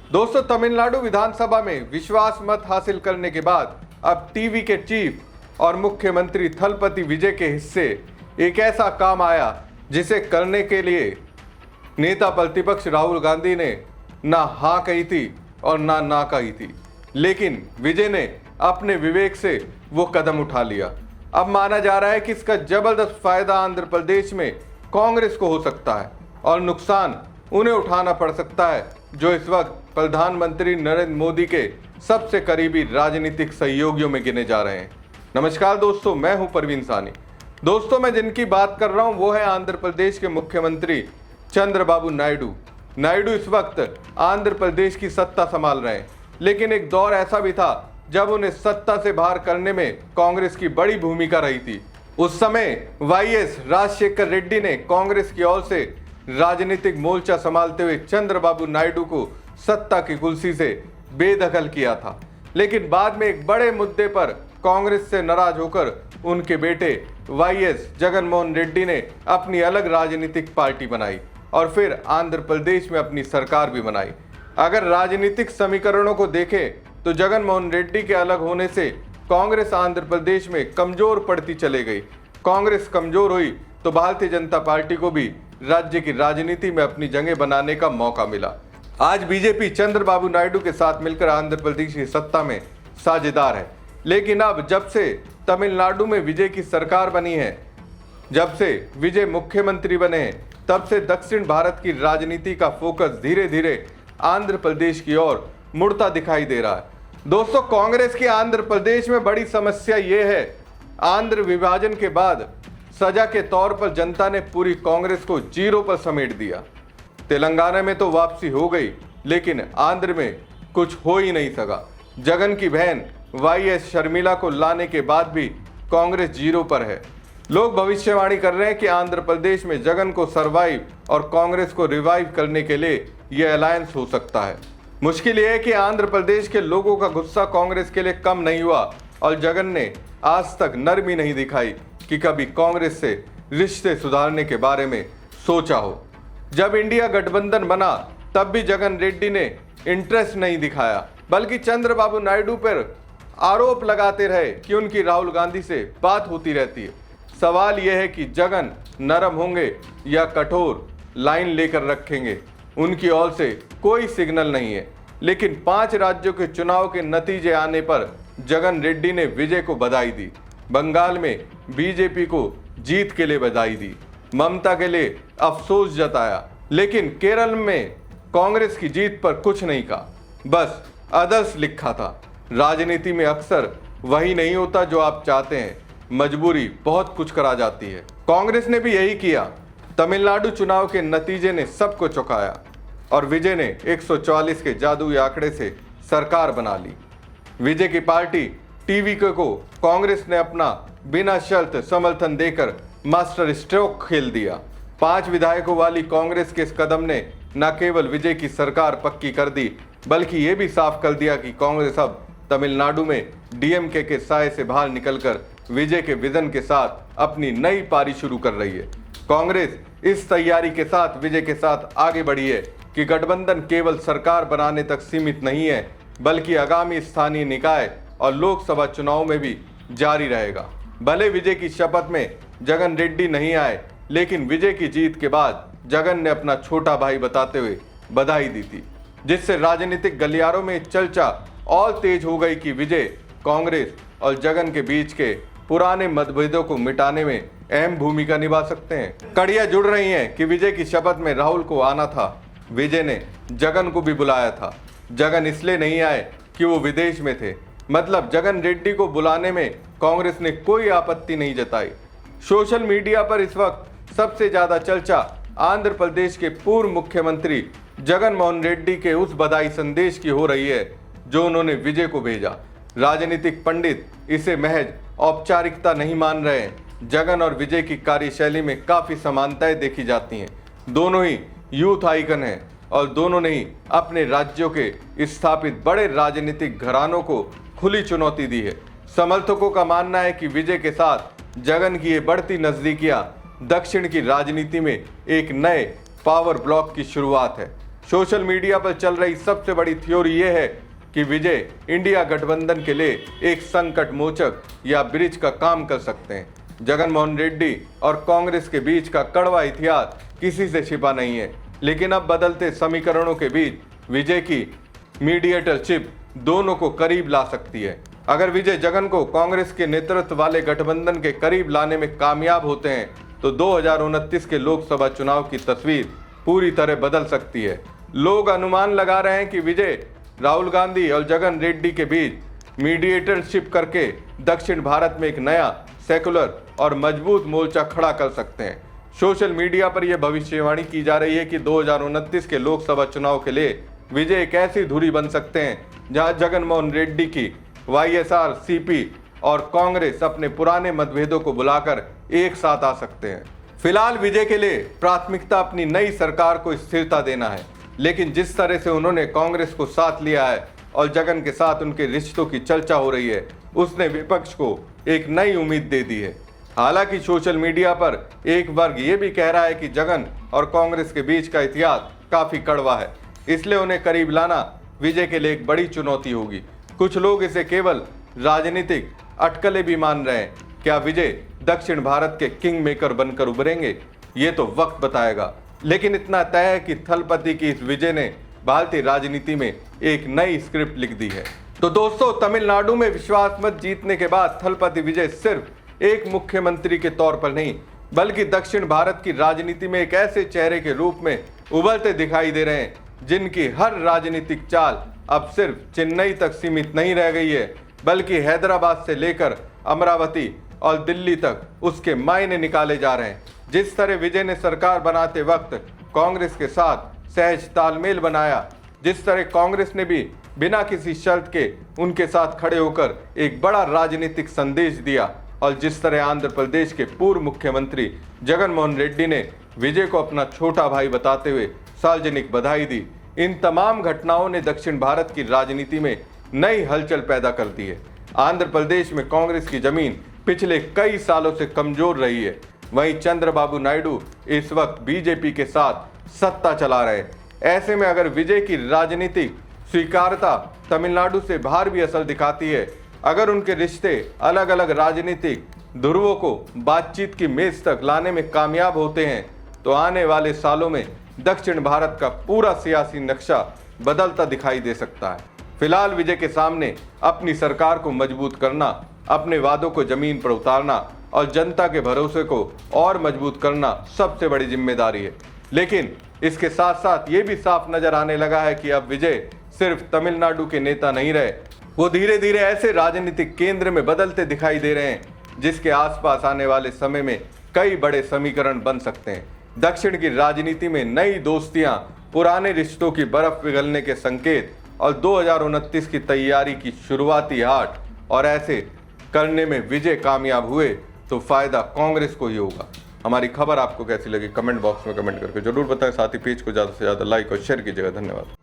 दोस्तों, तमिलनाडु विधानसभा में विश्वास मत हासिल करने के बाद अब टीवी के चीफ और मुख्यमंत्री थलपति विजय के हिस्से एक ऐसा काम आया जिसे करने के लिए नेता प्रतिपक्ष राहुल गांधी ने ना हाँ कही थी और ना कही थी, लेकिन विजय ने अपने विवेक से वो कदम उठा लिया। अब माना जा रहा है कि इसका जबरदस्त फायदा आंध्र प्रदेश में कांग्रेस को हो सकता है और नुकसान उन्हें उठाना पड़ सकता है जो इस वक्त प्रधानमंत्री नरेंद्र मोदी के सबसे करीबी राजनीतिक सहयोगियों में गिने जा रहे हैं। नमस्कार दोस्तों, मैं हूं परवीन सानी। दोस्तों, मैं जिनकी बात कर रहा हूं वो है आंध्र प्रदेश के मुख्यमंत्री चंद्रबाबू नायडू। नायडू इस वक्त आंध्र प्रदेश की सत्ता संभाल रहे हैं, लेकिन एक दौर ऐसा भी था जब उन्हें सत्ता से बाहर करने में कांग्रेस की बड़ी भूमिका रही थी। उस समय वाईएस राजशेखर रेड्डी ने कांग्रेस की ओर से राजनीतिक मोर्चा संभालते हुए चंद्रबाबू नायडू को सत्ता की कुर्सी से बेदखल किया था, लेकिन बाद में एक बड़े मुद्दे पर कांग्रेस से नाराज होकर उनके बेटे वाईएस जगनमोहन रेड्डी ने अपनी अलग राजनीतिक पार्टी बनाई और फिर आंध्र प्रदेश में अपनी सरकार भी बनाई। अगर राजनीतिक समीकरणों को देखें तो जगनमोहन रेड्डी के अलग होने से कांग्रेस आंध्र प्रदेश में कमजोर पड़ती चली गई। कांग्रेस कमजोर हुई तो भारतीय जनता पार्टी को भी राज्य की राजनीति में अपनी जगह बनाने का मौका मिला। आज बीजेपी चंद्रबाबू नायडू के साथ मिलकर आंध्र प्रदेश की सत्ता में साझेदार है, लेकिन अब जब से तमिलनाडु में विजय की सरकार बनी है, जब से विजय मुख्यमंत्री बने हैं, तब से दक्षिण भारत की राजनीति का फोकस धीरे धीरे आंध्र प्रदेश की ओर मुड़ता दिखाई दे रहा है। दोस्तों, कांग्रेस की आंध्र प्रदेश में बड़ी समस्या ये है, आंध्र विभाजन के बाद सजा के तौर पर जनता ने पूरी कांग्रेस को जीरो पर समेट दिया। तेलंगाना में तो वापसी हो गई, लेकिन आंध्र में कुछ हो ही नहीं सका। जगन की बहन वाईएस शर्मिला को लाने के बाद भी कांग्रेस जीरो पर है। लोग भविष्यवाणी कर रहे हैं कि आंध्र प्रदेश में जगन को सरवाइव और कांग्रेस को रिवाइव करने के लिए यह अलायंस हो सकता है। मुश्किल यह है कि आंध्र प्रदेश के लोगों का गुस्सा कांग्रेस के लिए कम नहीं हुआ और जगन ने आज तक नरमी नहीं दिखाई कि कभी कांग्रेस से रिश्ते सुधारने के बारे में सोचा हो। जब इंडिया गठबंधन बना तब भी जगन रेड्डी ने इंटरेस्ट नहीं दिखाया, बल्कि चंद्रबाबू नायडू पर आरोप लगाते रहे कि उनकी राहुल गांधी से बात होती रहती है। सवाल यह है कि जगन नरम होंगे या कठोर लाइन लेकर रखेंगे, उनकी ओर से कोई सिग्नल नहीं है। लेकिन 5 राज्यों के चुनाव के नतीजे आने पर जगन रेड्डी ने विजय को बधाई दी। बंगाल में बीजेपी को जीत के लिए बधाई दी, ममता के लिए अफसोस जताया, लेकिन केरल में कांग्रेस की जीत पर कुछ नहीं कहा, बस अदर्स लिखा था। राजनीति में अक्सर वही नहीं होता जो आप चाहते हैं, मजबूरी बहुत कुछ करा जाती है। कांग्रेस ने भी यही किया। तमिलनाडु चुनाव के नतीजे ने सबको चौंकाया और विजय ने 144 के जादुई आंकड़े से सरकार बना ली। विजय की पार्टी टीवीके को कांग्रेस ने अपना बिना शर्त समर्थन देकर मास्टर स्ट्रोक खेल दिया। 5 विधायकों वाली कांग्रेस के इस कदम ने न केवल विजय की सरकार पक्की कर दी, बल्कि ये भी साफ कर दिया कि कांग्रेस अब तमिलनाडु में डीएमके के साए से बाहर निकलकर विजय के विजन के साथ अपनी नई पारी शुरू कर रही है। कांग्रेस इस तैयारी के साथ विजय के साथ आगे बढ़ी है कि गठबंधन केवल सरकार बनाने तक सीमित नहीं है, बल्कि आगामी स्थानीय निकाय और लोकसभा चुनाव में भी जारी रहेगा। भले विजय की शपथ में जगन रेड्डी नहीं आए, लेकिन विजय की जीत के बाद जगन ने अपना छोटा भाई बताते हुए बधाई दी थी, जिससे राजनीतिक गलियारों में चर्चा और तेज हो गई कि विजय कांग्रेस और जगन के बीच के पुराने मतभेदों को मिटाने में अहम भूमिका निभा सकते हैं। कड़ियां जुड़ रही हैं कि विजय की शपथ में राहुल को आना था, विजय ने जगन को भी बुलाया था। जगन इसलिए नहीं आए कि वो विदेश में थे, मतलब जगन रेड्डी को बुलाने में कांग्रेस ने कोई आपत्ति नहीं जताई। सोशल मीडिया पर इस वक्त सबसे ज्यादा चर्चा आंध्र प्रदेश के पूर्व मुख्यमंत्री जगनमोहन रेड्डी के उस बधाई संदेश की हो रही है जो उन्होंने विजय को भेजा। राजनीतिक पंडित इसे महज औपचारिकता नहीं मान रहे हैं। जगन और विजय की कार्यशैली में काफी समानताएं देखी जाती हैं। दोनों ही यूथ आइकन हैं और दोनों ने ही अपने राज्यों के स्थापित बड़े राजनीतिक घरानों को खुली चुनौती दी है। समर्थकों का मानना है कि विजय के साथ जगन की ये बढ़ती नजदीकियां दक्षिण की राजनीति में एक नए पावर ब्लॉक की शुरुआत है। सोशल मीडिया पर चल रही सबसे बड़ी थ्योरी ये है कि विजय इंडिया गठबंधन के लिए एक संकट मोचक या ब्रिज का काम कर सकते हैं। जगन मोहन रेड्डी और कांग्रेस के बीच का कड़वा इतिहास किसी से छिपा नहीं है, लेकिन अब बदलते समीकरणों के बीच विजय की मीडिएटरशिप दोनों को करीब ला सकती है। अगर विजय जगन को कांग्रेस के नेतृत्व वाले गठबंधन के करीब लाने में कामयाब होते हैं तो 2029 के लोकसभा चुनाव की तस्वीर पूरी तरह बदल सकती है। लोग अनुमान लगा रहे हैं कि विजय राहुल गांधी और जगन रेड्डी के बीच मीडिएटरशिप करके दक्षिण भारत में एक नया सेकुलर और मजबूत मोर्चा खड़ा कर सकते हैं। सोशल मीडिया पर यह भविष्यवाणी की जा रही है कि 2029 के लोकसभा चुनाव के लिए विजय एक ऐसी धुरी बन सकते हैं जहां जगन मोहन रेड्डी की वाईएसआर, सीपी और कांग्रेस अपने पुराने मतभेदों को बुलाकर एक साथ आ सकते हैं। फिलहाल विजय के लिए प्राथमिकता अपनी नई सरकार को स्थिरता देना है, लेकिन जिस तरह से उन्होंने कांग्रेस को साथ लिया है और जगन के साथ उनके रिश्तों की चर्चा हो रही है, उसने विपक्ष को एक नई उम्मीद दे दी है। हालांकि सोशल मीडिया पर एक वर्ग ये भी कह रहा है कि जगन और कांग्रेस के बीच का इतिहास काफी कड़वा है, इसलिए उन्हें करीब लाना विजय के लिए एक बड़ी चुनौती होगी। कुछ लोग इसे केवल राजनीतिक अटकलें भी मान रहे हैं। क्या विजय दक्षिण भारत के किंग मेकर बनकर उभरेंगे, ये तो वक्त बताएगा। लेकिन इतना तय है कि थलपति की इस विजय ने भारतीय राजनीति में एक नई स्क्रिप्ट लिख दी है। तो दोस्तों, तमिलनाडु में विश्वास मत जीतने के बाद थलपति विजय सिर्फ एक मुख्यमंत्री के तौर पर नहीं, बल्कि दक्षिण भारत की राजनीति में एक ऐसे चेहरे के रूप में उभरते दिखाई दे रहे हैं जिनकी हर राजनीतिक चाल अब सिर्फ चेन्नई तक सीमित नहीं रह गई है, बल्कि हैदराबाद से लेकर अमरावती और दिल्ली तक उसके मायने निकाले जा रहे हैं। जिस तरह विजय ने सरकार बनाते वक्त कांग्रेस के साथ सहज तालमेल बनाया, जिस तरह कांग्रेस ने भी बिना किसी शर्त के उनके साथ खड़े होकर एक बड़ा राजनीतिक संदेश दिया, और जिस तरह आंध्र प्रदेश के पूर्व मुख्यमंत्री जगन मोहन रेड्डी ने विजय को अपना छोटा भाई बताते हुए सार्वजनिक बधाई दी, इन तमाम घटनाओं ने दक्षिण भारत की राजनीति में नई हलचल पैदा कर दी है। आंध्र प्रदेश में कांग्रेस की जमीन पिछले कई सालों से कमजोर रही है, वहीं चंद्रबाबू नायडू इस वक्त बीजेपी के साथ सत्ता चला रहे। ऐसे में अगर विजय की राजनीतिक स्वीकार्यता तमिलनाडु से बाहर भी असर दिखाती है, अगर उनके रिश्ते अलग अलग राजनीतिक ध्रुवों को बातचीत की मेज तक लाने में कामयाब होते हैं, तो आने वाले सालों में दक्षिण भारत का पूरा सियासी नक्शा बदलता दिखाई दे सकता है। फिलहाल विजय के सामने अपनी सरकार को मजबूत करना, अपने वादों को जमीन पर उतारना और जनता के भरोसे को और मजबूत करना सबसे बड़ी जिम्मेदारी है। लेकिन इसके साथ साथ ये भी साफ नजर आने लगा है कि अब विजय सिर्फ तमिलनाडु के नेता नहीं रहे, वो धीरे धीरे ऐसे राजनीतिक केंद्र में बदलते दिखाई दे रहे हैं जिसके आसपास आने वाले समय में कई बड़े समीकरण बन सकते हैं। दक्षिण की राजनीति में नई दोस्तियां, पुराने रिश्तों की बर्फ पिघलने के संकेत और 2029 की तैयारी की शुरुआती हाट, और ऐसे करने में विजय कामयाब हुए तो फायदा कांग्रेस को ही होगा। हमारी खबर आपको कैसी लगी कमेंट बॉक्स में कमेंट करके जरूर बताएं। साथ ही पेज को ज़्यादा से ज़्यादा लाइक और शेयर कीजिएगा। धन्यवाद।